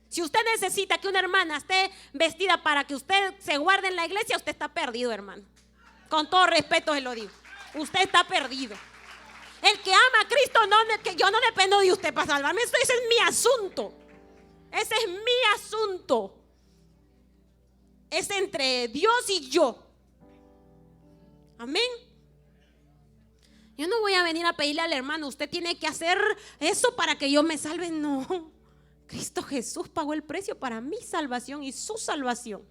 Si usted necesita que una hermana esté vestida para que usted se guarde en la iglesia, usted está perdido, hermano. Con todo respeto se lo digo. Usted está perdido. El que ama a Cristo, no, que yo no dependo de usted para salvarme. Ese es mi asunto. Ese es mi asunto. Es entre Dios y yo. Amén. Yo no voy a venir a pedirle al hermano, usted tiene que hacer eso para que yo me salve. No. Cristo Jesús pagó el precio para mi salvación y su salvación.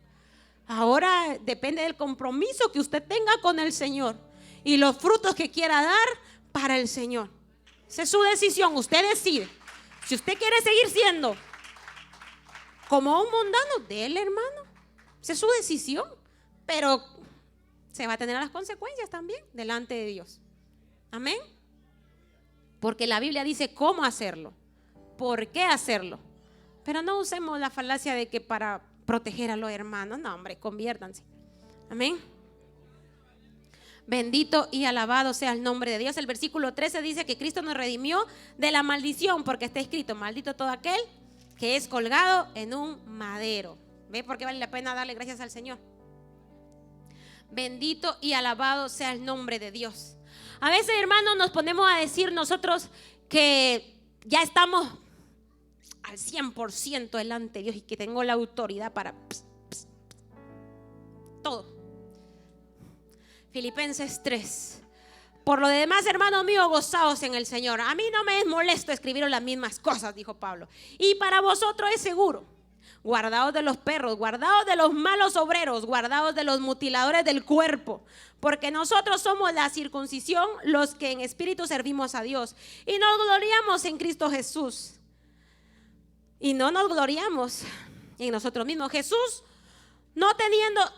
Ahora depende del compromiso que usted tenga con el Señor y los frutos que quiera dar para el Señor. Esa es su decisión, usted decide. Si usted quiere seguir siendo como un mundano, déle, hermano. Esa es su decisión, pero se va a tener las consecuencias también delante de Dios. Amén. Porque la Biblia dice cómo hacerlo, por qué hacerlo. Pero no usemos la falacia de que para proteger a los hermanos. No, hombre, conviértanse. Amén. Bendito y alabado sea el nombre de Dios. El versículo 13 dice que Cristo nos redimió de la maldición, porque está escrito, maldito todo aquel que es colgado en un madero. ¿Ve por qué vale la pena darle gracias al Señor? Bendito y alabado sea el nombre de Dios. A veces, hermanos, nos ponemos a decir nosotros que ya estamos al 100% delante de Dios y que tengo la autoridad para todo. Filipenses 3. Por lo demás, hermanos míos, gozaos en el Señor. A mí no me es molesto escribiros las mismas cosas, dijo Pablo. Y para vosotros es seguro. Guardaos de los perros, guardaos de los malos obreros, guardaos de los mutiladores del cuerpo. Porque nosotros somos la circuncisión, los que en espíritu servimos a Dios. Y nos gloriamos en Cristo Jesús. Y no nos gloriamos en nosotros mismos. Jesús no teniendo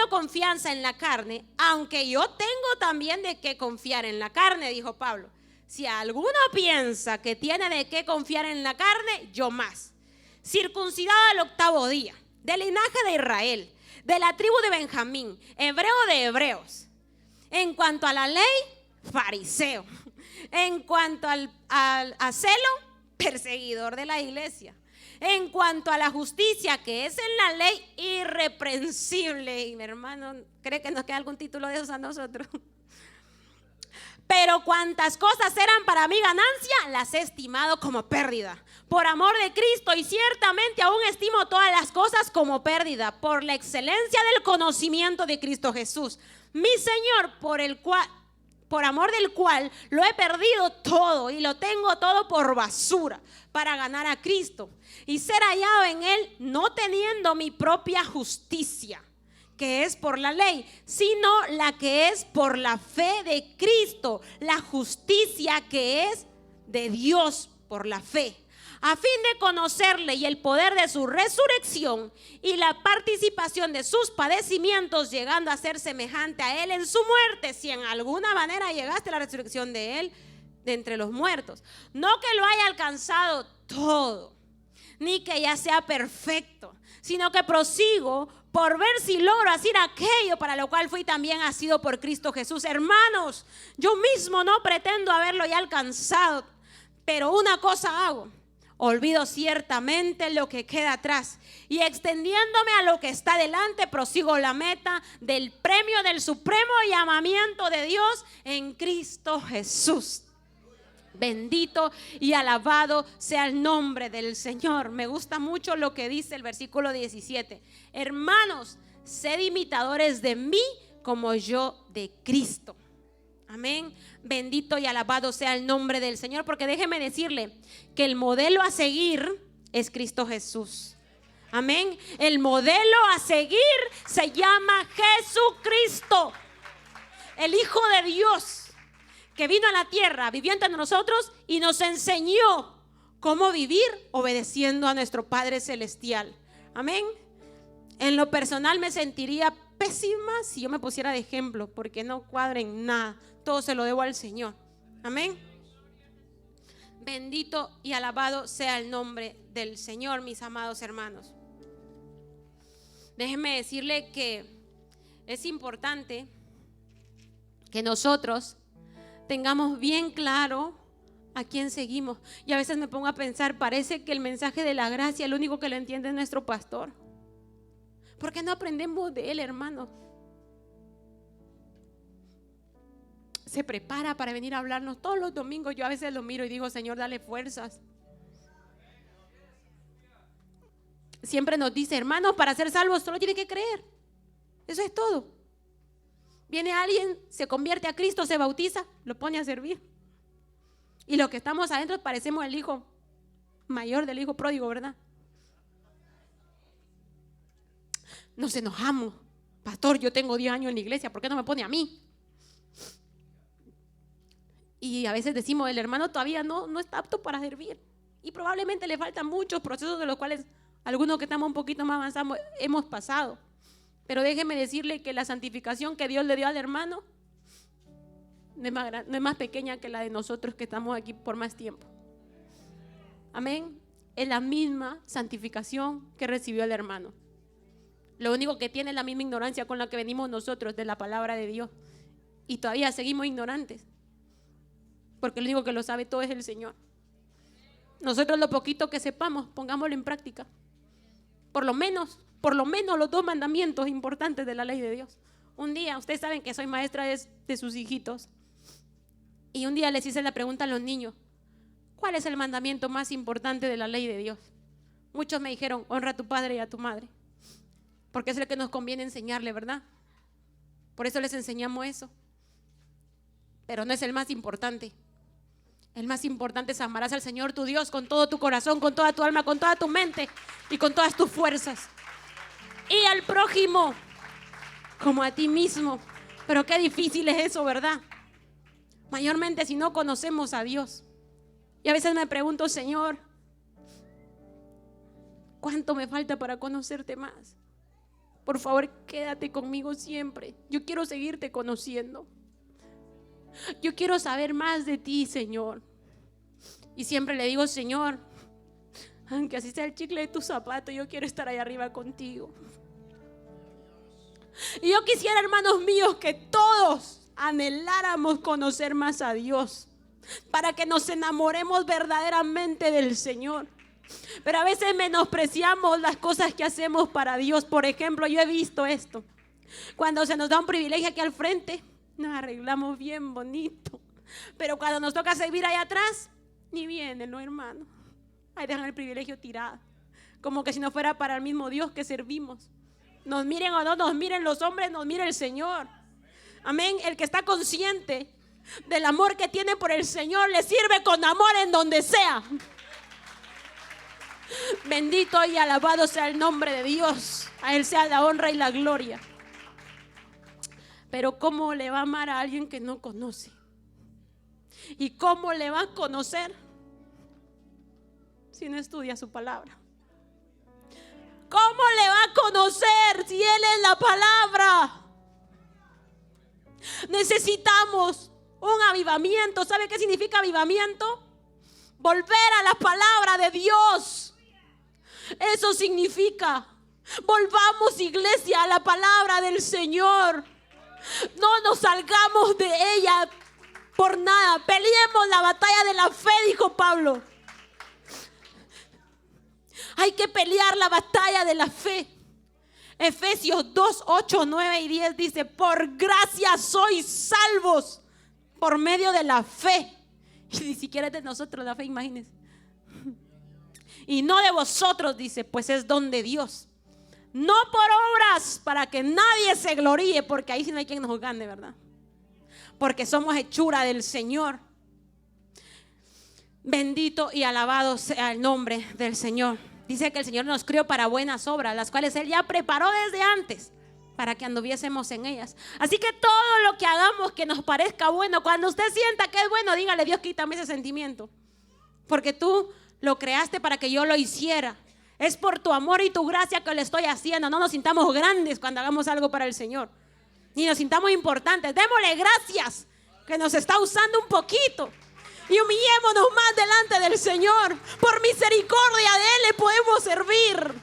confianza en la carne, aunque yo tengo también de qué confiar en la carne, dijo Pablo. Si alguno piensa que tiene de qué confiar en la carne, yo más. Circuncidado al 8º día, del linaje de Israel, de la tribu de Benjamín, hebreo de hebreos. En cuanto a la ley, fariseo. En cuanto a celo, perseguidor de la iglesia. En cuanto a la justicia que es en la ley, irreprensible. Y mi hermano, ¿cree que nos queda algún título de esos a nosotros? Pero cuantas cosas eran para mi ganancia, las he estimado como pérdida, por amor de Cristo, y ciertamente aún estimo todas las cosas como pérdida, por la excelencia del conocimiento de Cristo Jesús, mi Señor, por amor del cual lo he perdido todo y lo tengo todo por basura, para ganar a Cristo y ser hallado en Él, no teniendo mi propia justicia, que es por la ley, sino la que es por la fe de Cristo, la justicia que es de Dios por la fe, a fin de conocerle y el poder de su resurrección y la participación de sus padecimientos, llegando a ser semejante a Él en su muerte, si en alguna manera llegaste a la resurrección de Él de entre los muertos. No que lo haya alcanzado todo, ni que ya sea perfecto, sino que prosigo por ver si logro hacer aquello para lo cual fui también asido por Cristo Jesús. Hermanos, yo mismo no pretendo haberlo ya alcanzado, pero una cosa hago: olvido ciertamente lo que queda atrás y extendiéndome a lo que está delante, prosigo la meta del premio del supremo llamamiento de Dios en Cristo Jesús. Bendito y alabado sea el nombre del Señor. Me gusta mucho lo que dice el versículo 17. Hermanos, sed imitadores de mí como yo de Cristo. Amén. Bendito y alabado sea el nombre del Señor, porque déjeme decirle que el modelo a seguir es Cristo Jesús. Amén. El modelo a seguir se llama Jesucristo, el Hijo de Dios, que vino a la tierra, vivió entre nosotros y nos enseñó cómo vivir obedeciendo a nuestro Padre Celestial. Amén. En lo personal me sentiría pésima si yo me pusiera de ejemplo, porque no cuadra en nada. Todo se lo debo al Señor. Amén. Bendito y alabado sea el nombre del Señor, mis amados hermanos. Déjenme decirle que es importante que nosotros tengamos bien claro a quién seguimos. Y a veces me pongo a pensar, parece que el mensaje de la gracia, el único que lo entiende es nuestro pastor. ¿Por qué no aprendemos de él, hermano? Se prepara para venir a hablarnos todos los domingos. Yo a veces lo miro y digo: Señor, dale fuerzas. Siempre nos dice: hermanos, para ser salvos solo tiene que creer. Eso es todo. Viene alguien, se convierte a Cristo, se bautiza, lo pone a servir. Y los que estamos adentro parecemos el hijo mayor del hijo pródigo, ¿verdad? Nos enojamos: pastor, yo tengo 10 años en la iglesia, ¿por qué no me pone a mí? Y a veces decimos: el hermano todavía no está apto para servir. Y probablemente le faltan muchos procesos de los cuales algunos que estamos un poquito más avanzados hemos pasado. Pero déjeme decirle que la santificación que Dios le dio al hermano no es más pequeña que la de nosotros que estamos aquí por más tiempo. Amén. Es la misma santificación que recibió el hermano. Lo único que tiene es la misma ignorancia con la que venimos nosotros de la palabra de Dios. Y todavía seguimos ignorantes, porque el único que lo sabe todo es el Señor. Nosotros lo poquito que sepamos, pongámoslo en práctica. Por lo menos los 2 mandamientos importantes de la ley de Dios. Un día, ustedes saben que soy maestra de sus hijitos, y un día les hice la pregunta a los niños: ¿cuál es el mandamiento más importante de la ley de Dios? Muchos me dijeron: honra a tu padre y a tu madre, porque es el que nos conviene enseñarle, ¿verdad? Por eso les enseñamos eso. Pero no es el más importante. El más importante es: amarás al Señor tu Dios con todo tu corazón, con toda tu alma, con toda tu mente y con todas tus fuerzas, y al prójimo como a ti mismo. Pero qué difícil es eso, ¿verdad? Mayormente si no conocemos a Dios. Y a veces me pregunto: Señor, ¿cuánto me falta para conocerte más? Por favor, quédate conmigo siempre. Yo quiero seguirte conociendo. Yo quiero saber más de ti, Señor. Y siempre le digo, Señor, aunque así sea el chicle de tu zapato, yo quiero estar ahí arriba contigo. Y yo quisiera, hermanos míos, que todos anheláramos conocer más a Dios, para que nos enamoremos verdaderamente del Señor. Pero a veces menospreciamos las cosas que hacemos para Dios. Por ejemplo, yo he visto esto: cuando se nos da un privilegio aquí al frente, nos arreglamos bien bonito, pero cuando nos toca servir allá atrás, ni vienen, ¿no, hermano? Ahí dejan el privilegio tirado, como que si no fuera para el mismo Dios que servimos. Nos miren o no nos miren los hombres, nos mira el Señor. Amén. El que está consciente del amor que tiene por el Señor, le sirve con amor en donde sea. Bendito y alabado sea el nombre de Dios. A Él sea la honra y la gloria. Pero ¿cómo le va a amar a alguien que no conoce? ¿Y cómo le va a conocer si no estudia su palabra? ¿Cómo le va a conocer si Él es la palabra? Necesitamos un avivamiento. ¿Sabe qué significa avivamiento? Volver a la palabra de Dios. Eso significa: volvamos, iglesia, a la palabra del Señor. No nos salgamos de ella por nada. Peleemos la batalla de la fe, dijo Pablo. Hay que pelear la batalla de la fe. Efesios 2, 8, 9 y 10 dice: por gracia sois salvos por medio de la fe. Y ni siquiera es de nosotros la fe, imagínense. Y no de vosotros, dice, pues es don de Dios. No por obras, para que nadie se gloríe, porque ahí sí no hay quien nos gane, ¿verdad? Porque somos hechura del Señor. Bendito y alabado sea el nombre del Señor. Dice que el Señor nos crió para buenas obras, las cuales Él ya preparó desde antes para que anduviésemos en ellas. Así que todo lo que hagamos que nos parezca bueno, cuando usted sienta que es bueno, dígale: Dios, quítame ese sentimiento, porque tú lo creaste para que yo lo hiciera. Es por tu amor y tu gracia que lo estoy haciendo. No nos sintamos grandes cuando hagamos algo para el Señor, ni nos sintamos importantes. Démosle gracias que nos está usando un poquito. Y humillémonos más delante del Señor. Por misericordia de Él le podemos servir.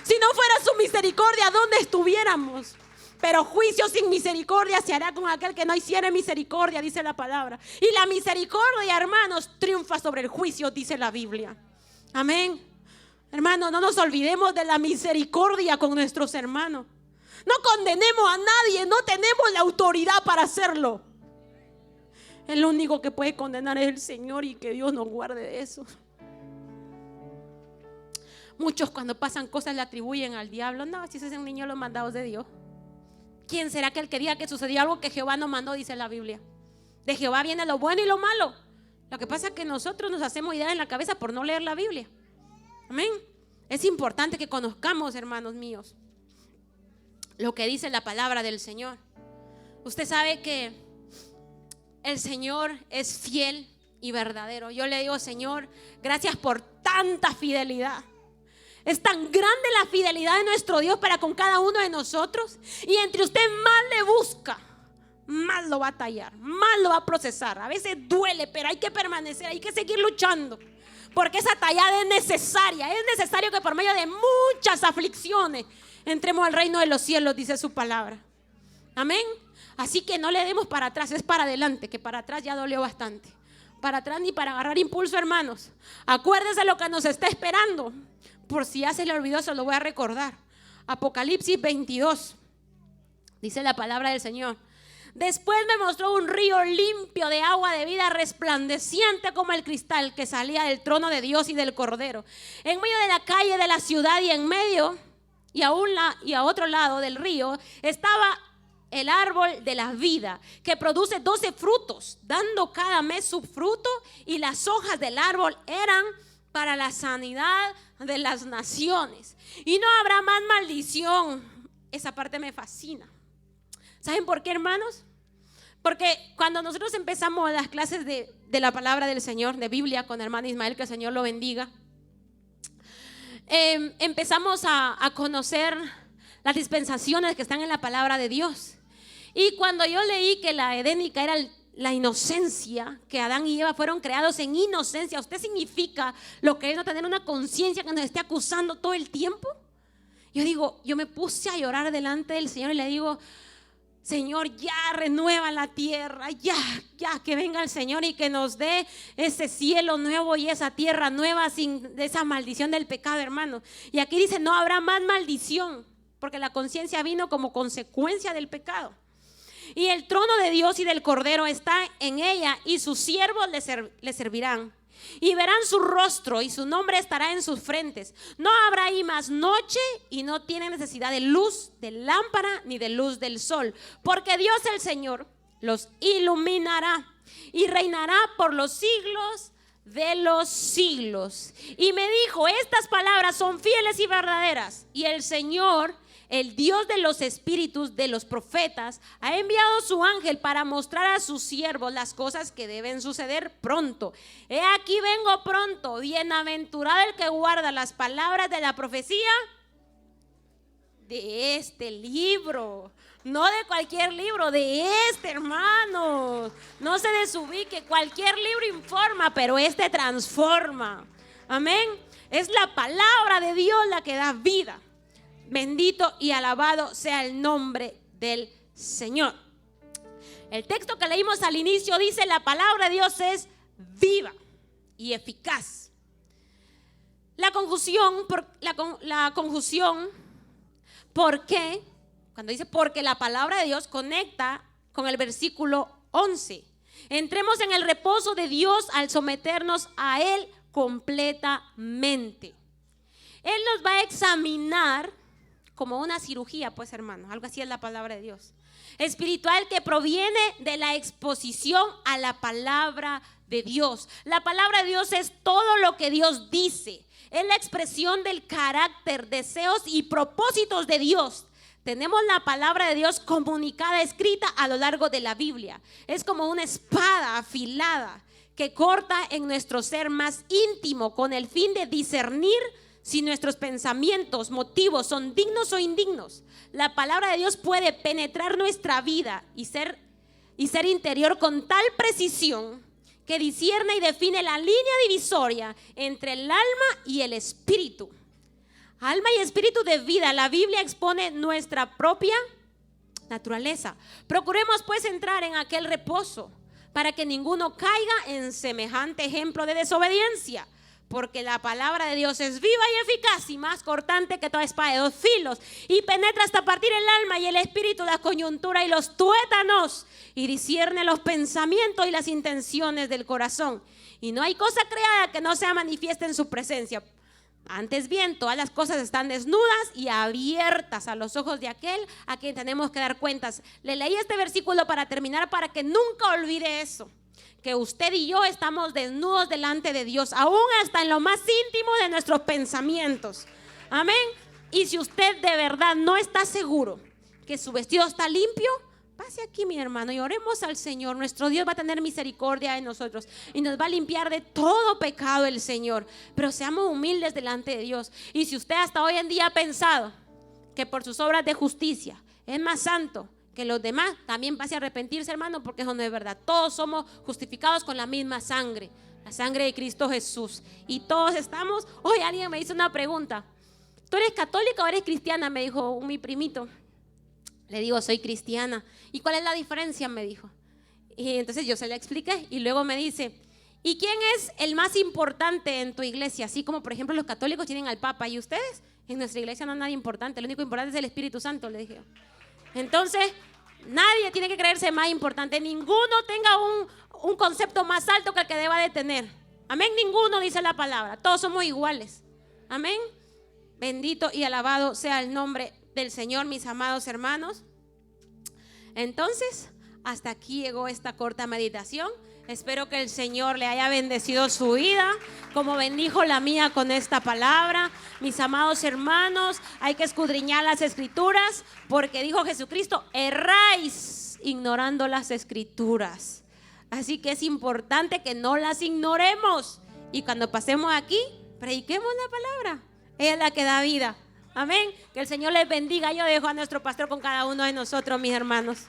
Si no fuera su misericordia, ¿dónde estuviéramos? Pero juicio sin misericordia se hará con aquel que no hiciere misericordia, dice la palabra. Y la misericordia, hermanos, triunfa sobre el juicio, dice la Biblia. Amén. Hermanos, no nos olvidemos de la misericordia con nuestros hermanos. No condenemos a nadie, no tenemos la autoridad para hacerlo. El único que puede condenar es el Señor, y que Dios nos guarde de eso. Muchos cuando pasan cosas le atribuyen al diablo. No, si ese es un niño, los mandados de Dios. ¿Quién será aquel que diga que sucedió algo que Jehová no mandó? Dice la Biblia. De Jehová viene lo bueno y lo malo. Lo que pasa es que nosotros nos hacemos ideas en la cabeza por no leer la Biblia. Amén. Es importante que conozcamos, hermanos míos, lo que dice la palabra del Señor. Usted sabe que el Señor es fiel y verdadero. Yo le digo: Señor, gracias por tanta fidelidad. Es tan grande la fidelidad de nuestro Dios para con cada uno de nosotros. Y entre usted más le busca, más lo va a tallar, más lo va a procesar. A veces duele, pero hay que permanecer, hay que seguir luchando, porque esa tallada es necesaria. Es necesario que por medio de muchas aflicciones entremos al reino de los cielos, dice su palabra. Amén. Así que no le demos para atrás, es para adelante, que para atrás ya dolió bastante. Para atrás ni para agarrar impulso, hermanos. Acuérdese lo que nos está esperando. Por si ya se le olvidó, se lo voy a recordar. Apocalipsis 22. Dice la palabra del Señor: después me mostró un río limpio de agua de vida, resplandeciente como el cristal, que salía del trono de Dios y del Cordero. En medio de la calle de la ciudad, y en medio y a otro lado del río, estaba el árbol de la vida, que produce 12 frutos, dando cada mes su fruto, y las hojas del árbol eran para la sanidad de las naciones. Y no habrá más maldición. Esa parte me fascina. ¿Saben por qué, hermanos? Porque cuando nosotros empezamos las clases de la palabra del Señor, de Biblia, con el hermano Ismael, que el Señor lo bendiga, empezamos a conocer las dispensaciones que están en la palabra de Dios. Y cuando yo leí que la edénica era la inocencia, que Adán y Eva fueron creados en inocencia, ¿usted significa lo que es no tener una conciencia que nos esté acusando todo el tiempo? Yo me puse a llorar delante del Señor y le digo: Señor, ya renueva la tierra, ya que venga el Señor y que nos dé ese cielo nuevo y esa tierra nueva sin esa maldición del pecado, hermano. Y aquí dice: no habrá más maldición, porque la conciencia vino como consecuencia del pecado. Y el trono de Dios y del Cordero está en ella, y sus siervos le servirán. Y verán su rostro, y su nombre estará en sus frentes. No habrá ahí más noche, y no tiene necesidad de luz de lámpara ni de luz del sol, porque Dios el Señor los iluminará y reinará por los siglos de los siglos. Y me dijo: estas palabras son fieles y verdaderas, y el Señor, el Dios de los espíritus de los profetas, ha enviado su ángel para mostrar a sus siervos las cosas que deben suceder pronto. He aquí vengo pronto. Bienaventurado el que guarda las palabras de la profecía de este libro. No de cualquier libro, de este, hermano. No se desubique. Cualquier libro informa, pero este transforma. Amén. Es la palabra de Dios la que da vida. Bendito y alabado sea el nombre del Señor. El texto que leímos al inicio dice: la palabra de Dios es viva y eficaz. La conjunción, ¿por qué? Cuando dice porque la palabra de Dios, conecta con el versículo 11. Entremos en el reposo de Dios al someternos a Él completamente. Él nos va a examinar como una cirugía, pues, hermanos, algo así es la palabra de Dios. Espiritual, que proviene de la exposición a la palabra de Dios. La palabra de Dios es todo lo que Dios dice. Es la expresión del carácter, deseos y propósitos de Dios. Tenemos la palabra de Dios comunicada, escrita a lo largo de la Biblia. Es como una espada afilada que corta en nuestro ser más íntimo, con el fin de discernir si nuestros pensamientos, motivos son dignos o indignos. La palabra de Dios puede penetrar nuestra vida y ser interior con tal precisión que discierne y define la línea divisoria entre el alma y el espíritu. Alma y espíritu de vida. La Biblia expone nuestra propia naturaleza. Procuremos pues entrar en aquel reposo para que ninguno caiga en semejante ejemplo de desobediencia. Porque la palabra de Dios es viva y eficaz y más cortante que toda espada de dos filos, y penetra hasta partir el alma y el espíritu, la coyuntura y los tuétanos, y discierne los pensamientos y las intenciones del corazón. Y no hay cosa creada que no sea manifiesta en su presencia. Antes bien, todas las cosas están desnudas y abiertas a los ojos de aquel a quien tenemos que dar cuentas. Le leí este versículo para terminar, para que nunca olvide eso, que usted y yo estamos desnudos delante de Dios, aún hasta en lo más íntimo de nuestros pensamientos. Amén. Y si usted de verdad no está seguro que su vestido está limpio, pase aquí, mi hermano, y oremos al Señor. Nuestro Dios va a tener misericordia de nosotros y nos va a limpiar de todo pecado el Señor. Pero seamos humildes delante de Dios. Y si usted hasta hoy en día ha pensado que por sus obras de justicia es más santo que los demás, también pase a arrepentirse, hermano, porque eso no es verdad. Todos somos justificados con la misma sangre, la sangre de Cristo Jesús. Y todos estamos. Hoy alguien me hizo una pregunta: ¿tú eres católica o eres cristiana? Me dijo mi primito. Le digo: soy cristiana. ¿Y cuál es la diferencia?, me dijo. Y entonces yo se la expliqué, y luego me dice: ¿y quién es el más importante en tu iglesia? Así como por ejemplo los católicos tienen al Papa, ¿y ustedes? En nuestra iglesia no hay nadie importante, lo único importante es el Espíritu Santo, le dije. Entonces nadie tiene que creerse más importante. Ninguno tenga un concepto más alto que el que deba de tener. Amén. Ninguno, dice la palabra. Todos somos iguales. Amén. Bendito y alabado sea el nombre del Señor, mis amados hermanos. Entonces, hasta aquí llegó esta corta meditación. Espero que el Señor le haya bendecido su vida como bendijo la mía con esta palabra. Mis amados hermanos, hay que escudriñar las escrituras, porque dijo Jesucristo: erráis ignorando las escrituras. Así que es importante que no las ignoremos, y cuando pasemos aquí, prediquemos la palabra. Ella es la que da vida. Amén. Que el Señor les bendiga. Yo dejo a nuestro pastor con cada uno de nosotros, mis hermanos.